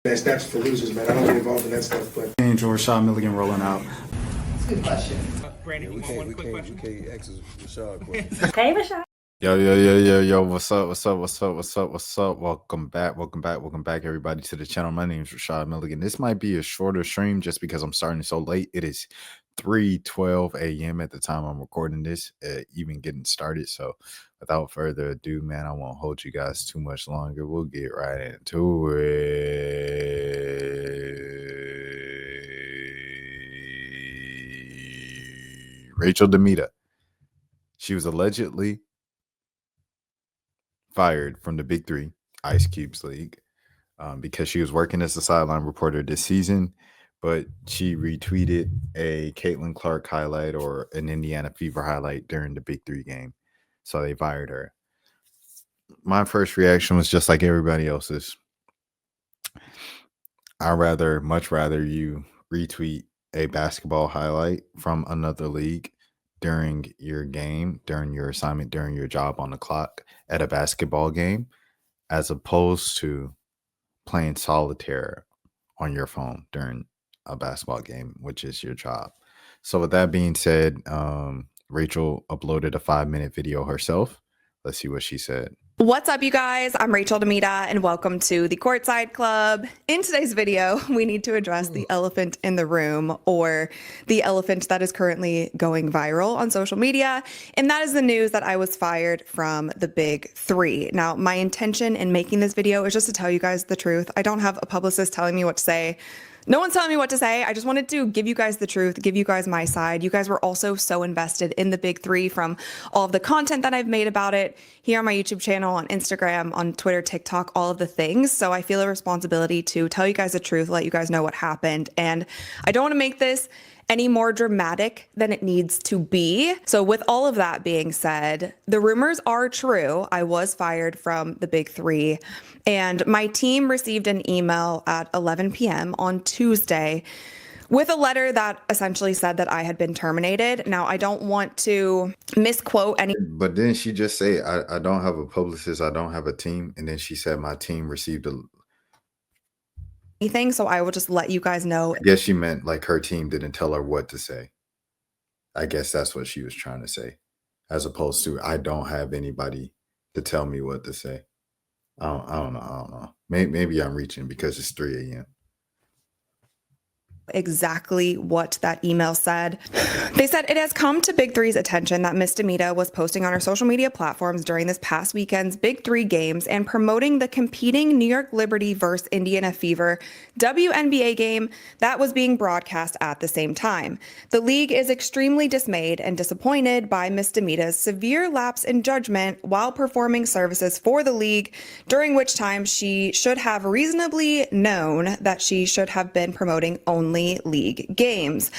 That's for losers, man. I don't get involved in that stuff. But Angel Rashad Milligan rolling out. That's a good question. Brandon, Yeah, one quick question. we can't ask Rashad questions. Hey, Rashad. Yo, what's up? Welcome back, everybody, to the channel. My name is Rashad Milligan. This might be a shorter stream just because I'm starting so late. It is 3:12 a.m. at the time I'm recording this, even getting started. So without further ado, man, I won't hold you guys too much longer. We'll get right into it. Rachel DeMita. She was allegedly fired from the BIG3 Ice Cube's league because she was working as a sideline reporter this season, but she retweeted a Caitlin Clark highlight or an Indiana Fever highlight during the BIG3 game. So they fired her. My first reaction was just like everybody else's. I'd much rather you retweet a basketball highlight from another league during your game, during your assignment, during your job on the clock at a basketball game, as opposed to playing solitaire on your phone during a basketball game, which is your job. So with that being said, Rachel uploaded a 5-minute video herself. Let's see what she said. What's up, you guys? I'm Rachel DeMita, and welcome to the Courtside Club. In today's video, we need to address the elephant in the room, or the elephant that is currently going viral on social media, and that is the news that I was fired from the BIG3. Now, my intention in making this video is just to tell you guys the truth. I don't have a publicist telling me what to say. No one's telling me what to say. I just wanted to give you guys the truth, give you guys my side. You guys were also so invested in the BIG3 from all of the content that I've made about it here on my YouTube channel, on Instagram, on Twitter, TikTok, all of the things. So I feel a responsibility to tell you guys the truth, let you guys know what happened. And I don't want to make this any more dramatic than it needs to be. So with all of that being said, the rumors are true. I was fired from the BIG3, and my team received an email at 11 p.m. on Tuesday with a letter that essentially said that I had been terminated. Now, I don't want to misquote any. But then she just say, I don't have a publicist, I don't have a team. And then she said my team received anything, so I will just let you guys know. I guess she meant like her team didn't tell her what to say. I guess that's what she was trying to say, as opposed to I don't have anybody to tell me what to say. I don't know. Maybe I'm reaching because it's 3 a.m. Exactly what that email said. They said it has come to BIG3's attention that Miss DeMita was posting on her social media platforms during this past weekend's BIG3 games and promoting the competing New York Liberty versus Indiana Fever WNBA game that was being broadcast at the same time. The league is extremely dismayed and disappointed by Miss DeMita's severe lapse in judgment while performing services for the league, during which time she should have reasonably known that she should have been promoting only league games.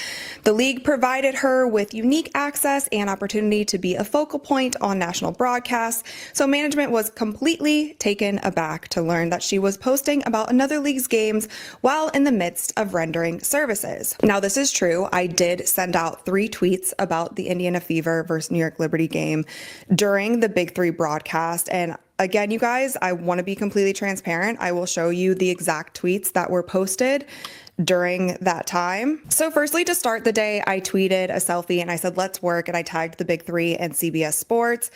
The league provided her with unique access and opportunity to be a focal point on national broadcasts, so management was completely taken aback to learn that she was posting about another league's games while in the midst of rendering services. Now, this is true. I did send out 3 tweets about the Indiana Fever versus New York Liberty game during the BIG3 broadcast, and again, you guys, I want to be completely transparent. I will show you the exact tweets that were posted during that time. So firstly, to start the day, I tweeted a selfie and I said, let's work, and I tagged the BIG3 and CBS Sports.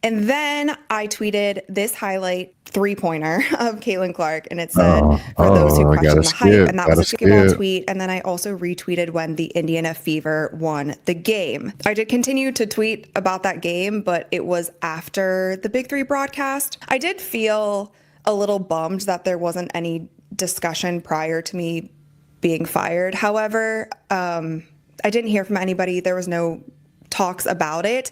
And then I tweeted this highlight 3-pointer of Caitlin Clark, and it said, for those who question the hype, and that was a basketball tweet. And then I also retweeted when the Indiana Fever won the game. I did continue to tweet about that game, but it was after the BIG3 broadcast. I did feel a little bummed that there wasn't any discussion prior to me being fired. However, I didn't hear from anybody. There was no talks about it.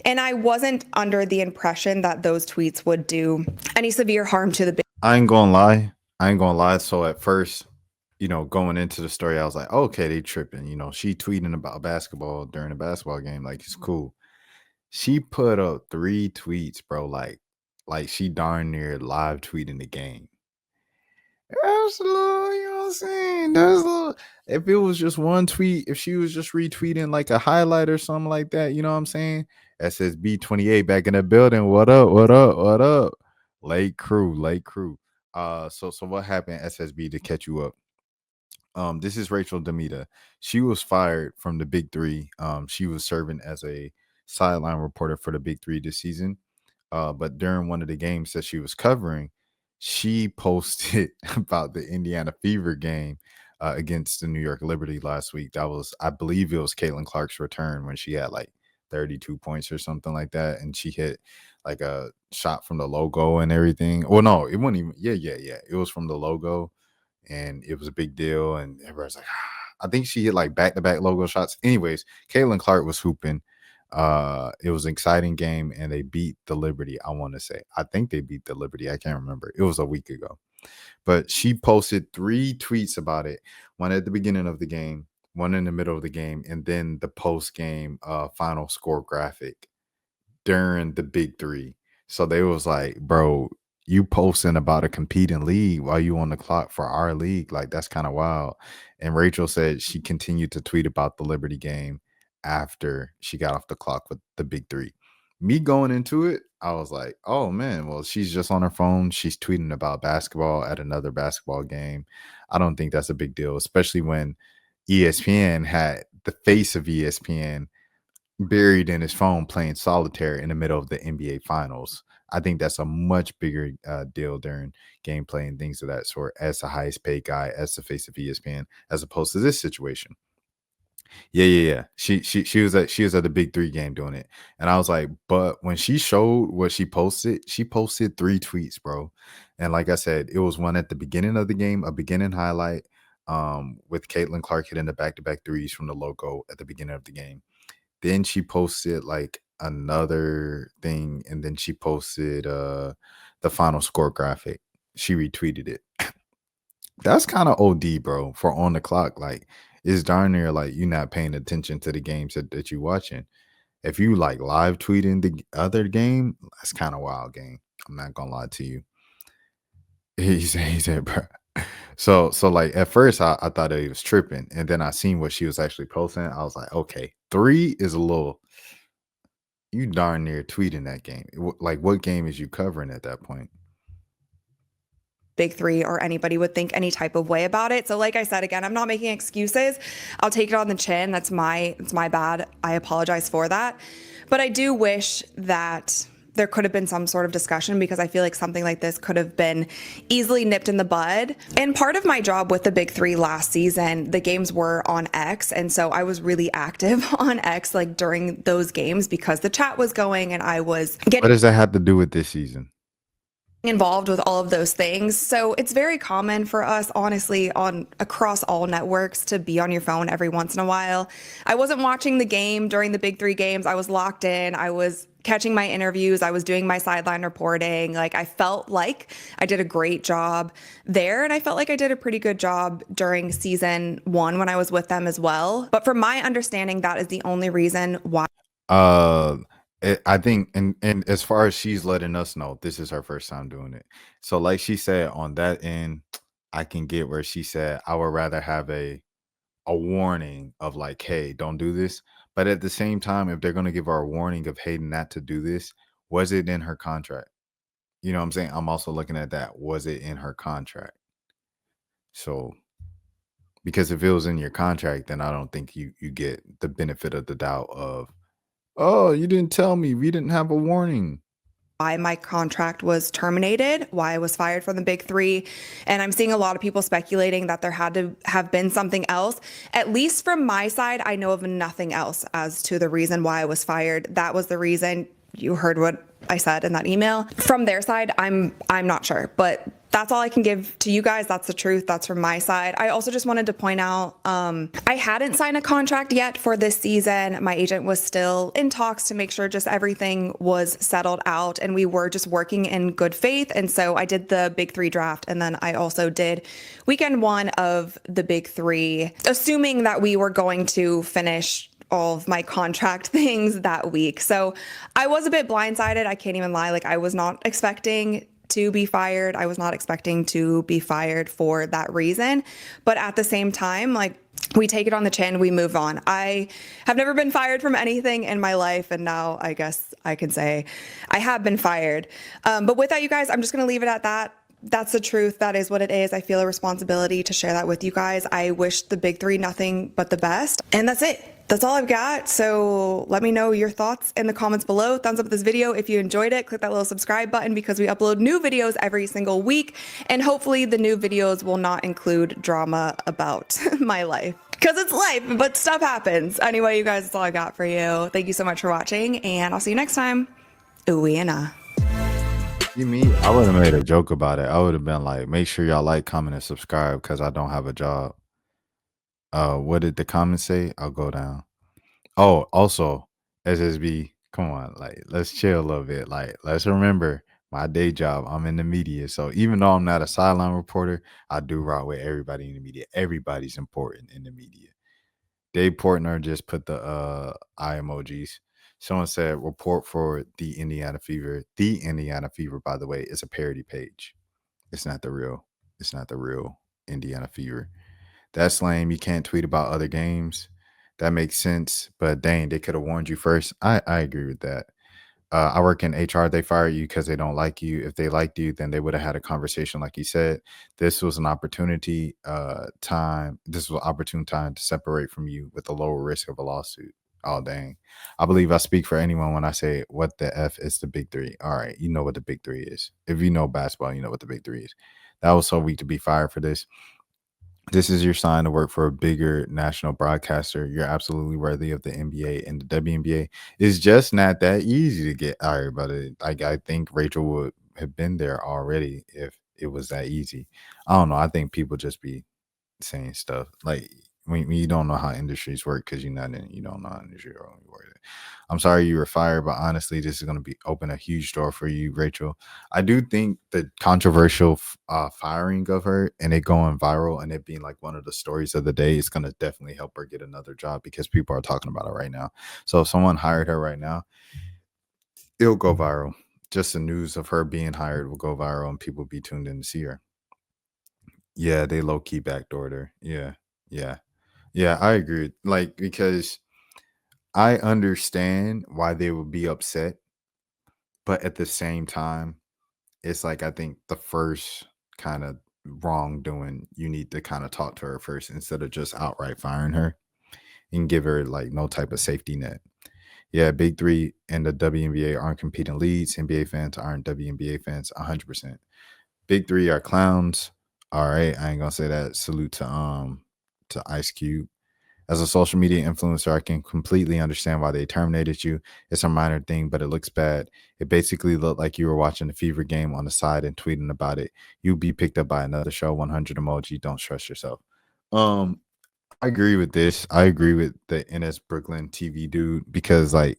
And I wasn't under the impression that those tweets would do any severe harm to the. I ain't gonna lie. So at first, going into the story, I was like, okay, they tripping. She tweeting about basketball during a basketball game. Like, it's cool. She put up 3 tweets, bro. Like she darn near live tweeting the game. That's a little, you know what I'm saying? That's a little, if it was just one tweet, if she was just retweeting like a highlight or something like that, you know what I'm saying? That says B28 back in the building. What up? Late crew. So what happened, SSB, to catch you up? This is Rachel DeMita. She was fired from the Big Three. She was serving as a sideline reporter for the Big Three this season. But during one of the games that she was covering, she posted about the Indiana Fever game against the New York Liberty last week. That was, I believe, it was Caitlin Clark's return when she had like 32 points or something like that, and she hit like a shot from the logo and everything. Well, no, it wasn't even. Yeah. It was from the logo, and it was a big deal. And everybody's like, I think she hit like back-to-back logo shots. Anyways, Caitlin Clark was hooping. It was an exciting game, and they beat the Liberty. I want to say, I think they beat the Liberty. I can't remember. It was a week ago, but she posted 3 tweets about it. One at the beginning of the game, one in the middle of the game, and then the post-game final score graphic during the Big Three. So they was like, bro, you posting about a competing league while you on the clock for our league. Like, that's kind of wild. And Rachel said she continued to tweet about the Liberty game after she got off the clock with the Big Three. Me going into it, I was like, oh man, well, she's just on her phone. She's tweeting about basketball at another basketball game. I don't think that's a big deal, especially when ESPN had the face of ESPN buried in his phone playing solitaire in the middle of the NBA finals. I think that's a much bigger deal during gameplay and things of that sort, as the highest paid guy, as the face of ESPN, as opposed to this situation. Yeah. She was at the Big Three game doing it. And I was like, but when she showed what she posted 3 tweets, bro. And like I said, it was one at the beginning of the game, a beginning highlight, with Caitlin Clark hitting the back-to-back threes from the logo at the beginning of the game. Then she posted like another thing, and then she posted the final score graphic. She retweeted it. That's kind of OD, bro, for on the clock. Like, it's darn near like you're not paying attention to the games that you're watching. If you like live tweeting the other game, that's kind of wild game. I'm not gonna lie to you. He said, bro. So like at first I thought that he was tripping, and then I seen what she was actually posting. I was like, okay, 3 is a little. You darn near tweeting that game. Like, what game is you covering at that point? Big Three or anybody would think any type of way about it. So like I said, again, I'm not making excuses. I'll take it on the chin. It's my bad. I apologize for that. But I do wish that there could have been some sort of discussion, because I feel like something like this could have been easily nipped in the bud. And part of my job with the Big Three last season, the games were on X. And so I was really active on X like during those games, because the chat was going and I was getting. What does that have to do with this season? Involved with all of those things. So it's very common for us, honestly, on across all networks, to be on your phone every once in a while. I wasn't watching the game during the Big Three games. I was locked in. I was catching my interviews. I was doing my sideline reporting. Like, I felt like I did a great job there. And I felt like I did a pretty good job during season 1 when I was with them as well. But from my understanding, that is the only reason why. I think, and as far as she's letting us know, this is her first time doing it. So like she said, on that end, I can get where she said, I would rather have a warning of like, hey, don't do this. But at the same time, if they're going to give her a warning of, hey, not to do this, was it in her contract? You know what I'm saying? I'm also looking at that. Was it in her contract? So, because if it was in your contract, then I don't think you get the benefit of the doubt of, oh, you didn't tell me. We didn't have a warning. Why my contract was terminated, why I was fired from the Big Three. And I'm seeing a lot of people speculating that there had to have been something else. At least from my side, I know of nothing else as to the reason why I was fired. That was the reason. You heard what I said in that email. From their side, I'm not sure, but that's all I can give to you guys. That's the truth. That's from my side. I also just wanted to point out, I hadn't signed a contract yet for this season. My agent was still in talks to make sure just everything was settled out, and we were just working in good faith. And so I did the Big Three draft, and then I also did weekend 1 of the Big Three, assuming that we were going to finish all of my contract things that week. So I was a bit blindsided. I can't even lie. Like, I was not expecting to be fired. I was not expecting to be fired for that reason. But at the same time, like, we take it on the chin, we move on. I have never been fired from anything in my life, and now I guess I can say I have been fired. But with that, you guys, I'm just going to leave it at that. that's the truth. That is what it is. I feel a responsibility to share that with you guys. I wish the big three nothing but the best. And that's it. That's all I've got. So let me know your thoughts in the comments below. Thumbs up this video if you enjoyed it. Click that little subscribe button because we upload new videos every single week. And hopefully the new videos will not include drama about my life. Because it's life, but stuff happens. Anyway, you guys, that's all I got for you. Thank you so much for watching, and I'll see you next time. Ooh, and I would have made a joke about it. I would have been like, make sure y'all like, comment, and subscribe because I don't have a job. What did the comments say? I'll go down. Oh, also, SSB, come on, like, let's chill a little bit. Like, let's remember my day job. I'm in the media. So even though I'm not a sideline reporter, I do rock with everybody in the media. Everybody's important in the media. Dave Portner just put the eye emojis. Someone said report for the Indiana Fever. The Indiana Fever, by the way, is a parody page. It's not the real Indiana Fever. That's lame. You can't tweet about other games. That makes sense. But dang, they could have warned you first. I agree with that. I work in HR. They fire you because they don't like you. If they liked you, then they would have had a conversation like you said. This was an opportunity time. This was an opportune time to separate from you with a lower risk of a lawsuit. Oh, dang. I believe I speak for anyone when I say what the F is the big three. All right. You know what the big three is. If you know basketball, you know what the big three is. That was so weak to be fired for this. This is your sign to work for a bigger national broadcaster. You're absolutely worthy of the NBA and the WNBA. It's just not that easy to get hired, but I think Rachel would have been there already if it was that easy. I don't know. I think people just be saying stuff like when you don't know how industries work because you're not in, you don't know how industry work. I'm sorry you were fired, but honestly, this is going to be open a huge door for you, Rachel. I do think the controversial firing of her and it going viral and it being like one of the stories of the day is going to definitely help her get another job because people are talking about it right now. So if someone hired her right now, it'll go viral. Just the news of her being hired will go viral and people will be tuned in to see her. Yeah, they low-key backdoored her. Yeah, I agree. Like, because I understand why they would be upset, but at the same time, it's like I think the first kind of wrongdoing, you need to kind of talk to her first instead of just outright firing her and give her like no type of safety net. Yeah, Big Three and the WNBA aren't competing leads. NBA fans aren't WNBA fans 100%. Big Three are clowns. All right, I ain't gonna say that. Salute to Ice Cube. As a social media influencer, I can completely understand why they terminated you. It's a minor thing, but it looks bad. It basically looked like you were watching the Fever game on the side and tweeting about it. You'd be picked up by another show. 100 emoji. Don't stress yourself. I agree with this. I agree with the NS Brooklyn TV dude because, like,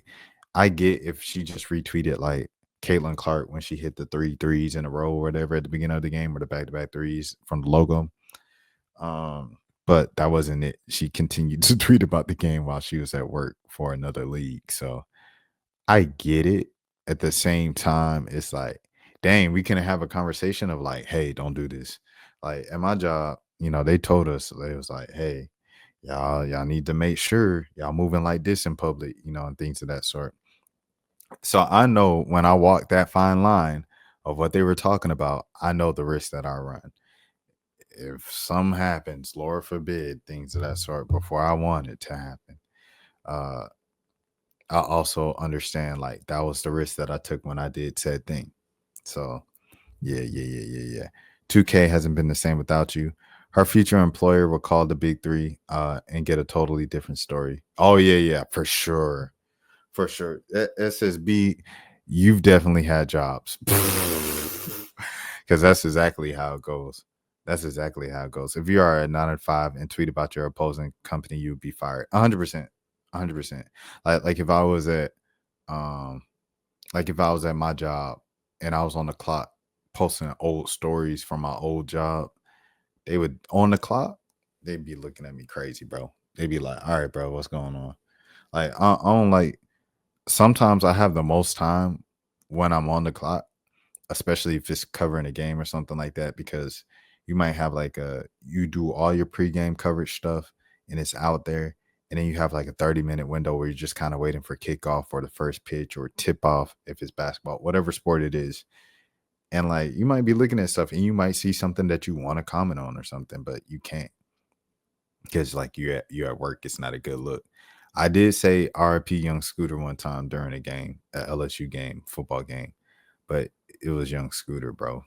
I get if she just retweeted like Caitlin Clark when she hit the 3 threes in a row or whatever at the beginning of the game or the back-to-back threes from the logo. But that wasn't it. She continued to tweet about the game while she was at work for another league. So I get it. At the same time, it's like, dang, we can have a conversation of like, hey, don't do this. Like at my job, they told us, they was like, hey, y'all need to make sure y'all moving like this in public, and things of that sort. So I know when I walk that fine line of what they were talking about, I know the risk that I run. If something happens, Lord forbid, things of that sort, before I want it to happen, I also understand like that was the risk that I took when I did said thing. So yeah. 2K hasn't been the same without you. Her future employer will call the Big Three and get a totally different story. Oh yeah, for sure. SSB, you've definitely had jobs. Because that's exactly how it goes. If you are at 9 to 5 and tweet about your opposing company, you'd be fired. 100%. Like if I was at my job and I was on the clock posting old stories from my old job, they would on the clock, they'd be looking at me crazy, bro. They'd be like, all right, bro, what's going on? Like I don't like, sometimes I have the most time when I'm on the clock, especially if it's covering a game or something like that, because you might have like you do all your pregame coverage stuff and it's out there. And then you have like a 30-minute window where you're just kind of waiting for kickoff or the first pitch or tip off if it's basketball, whatever sport it is. And like you might be looking at stuff and you might see something that you want to comment on or something, but you can't because like you're at work. It's not a good look. I did say RIP Young Scooter one time during a game, a LSU game, football game, but it was Young Scooter, bro.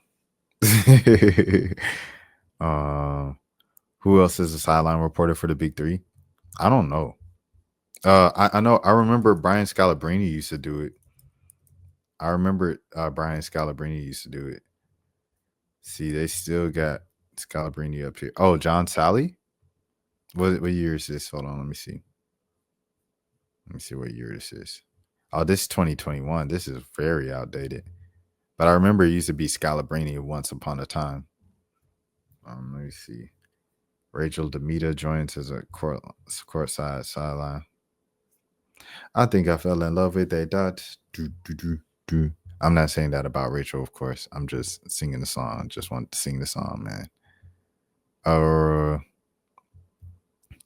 Who else is a sideline reporter for the Big Three? I don't know. I know. I remember Brian Scalabrine used to do it. Brian Scalabrine used to do it. See, they still got Scalabrine up here. Oh, John Sally? What year is this? Hold on, let me see. Let me see what year this is. Oh, this is 2021. This is very outdated. But I remember it used to be Scalabrine once upon a time. Let me see. Rachel DeMita joins as a courtside sideline. I think I fell in love with that dot. Do. I'm not saying that about Rachel, of course. I'm just singing the song. Just want to sing the song, man.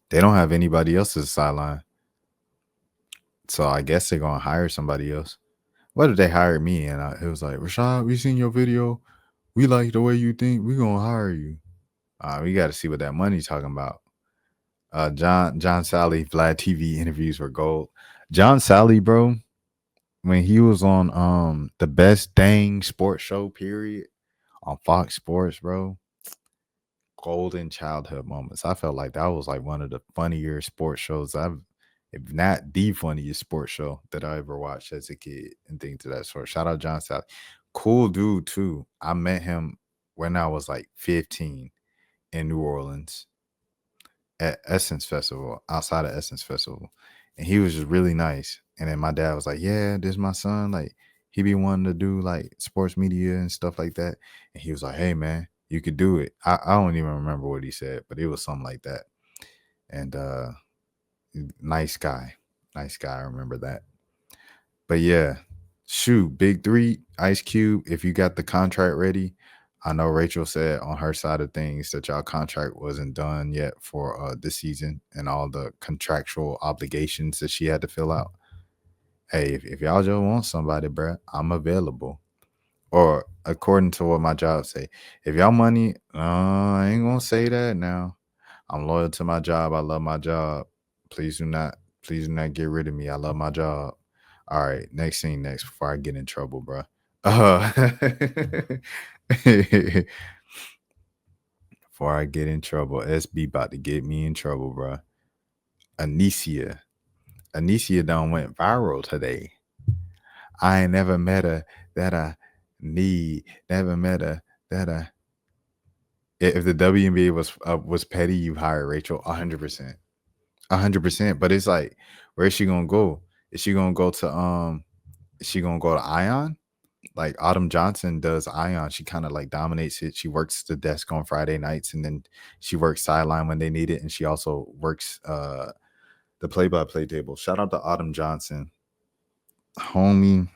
They don't have anybody else as a sideline. So I guess they're going to hire somebody else. What if they hired me? And it was like, Rashad, we seen your video. We like the way you think. We're going to hire you. We got to see what that money's talking about. John Sally, Vlad TV interviews were gold. John Sally, bro, when he was on the best dang sports show, period, on Fox Sports, bro, golden childhood moments. I felt like that was like one of the funnier sports shows if not the funniest sports show that I ever watched as a kid and things of that sort. Shout out John Sally. Cool dude, too. I met him when I was like 15 in New Orleans at Essence Festival, outside of Essence Festival. And he was just really nice. And then my dad was like, yeah, this is my son. Like, he be wanting to do like sports media and stuff like that. And he was like, hey, man, you could do it. I don't even remember what he said, but it was something like that. And nice guy. I remember that. But yeah, shoot, Big Three, Ice Cube, if you got the contract ready. I know Rachel said on her side of things that y'all contract wasn't done yet for this season and all the contractual obligations that she had to fill out. Hey, if y'all just want somebody, bruh, I'm available. Or according to what my job say, if y'all money, I ain't gonna say that now. I'm loyal to my job. I love my job. Please do not get rid of me. I love my job. All right, next thing before I get in trouble, bruh. Before I get in trouble, SB about to get me in trouble, bro. Anicia done went viral today. I ain't never met her that I need. Never met her that I. If the WNBA was petty, you hire Rachel 100%, 100%. But it's like, where's she gonna go? Is she gonna go to Is she gonna go to Ion? Like Autumn Johnson does Ion. She kind of like dominates it. She works the desk on Friday nights and then she works sideline when they need it. And she also works the play-by-play table. Shout out to Autumn Johnson. Homie,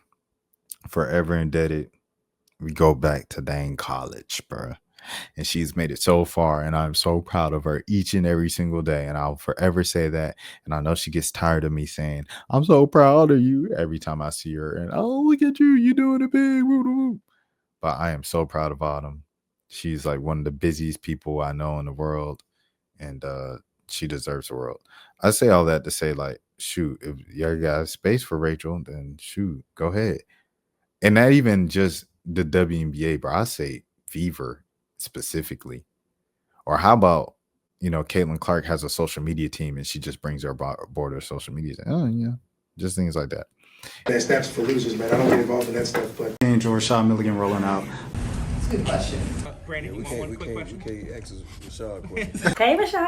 forever indebted. We go back to dang college, bro. And she's made it so far. And I'm so proud of her each and every single day. And I'll forever say that. And I know she gets tired of me saying, I'm so proud of you every time I see her. And oh, look at you. You're doing it big. Woo, woo, woo. But I am so proud of Autumn. She's like one of the busiest people I know in the world. And she deserves the world. I say all that to say, like, shoot, if you got space for Rachel, then shoot, go ahead. And not even just the WNBA, bro. I say Fever specifically. Or how about, Caitlin Clark has a social media team and she just brings her aboard her social media. Oh, yeah, just things like that. That's snaps for losers, man. I don't get involved in that stuff, but Angel Rashad Milligan rolling out. That's a good question. Brandon, you want one quick question? We can't ask Rashad a question. Hey, Rashad.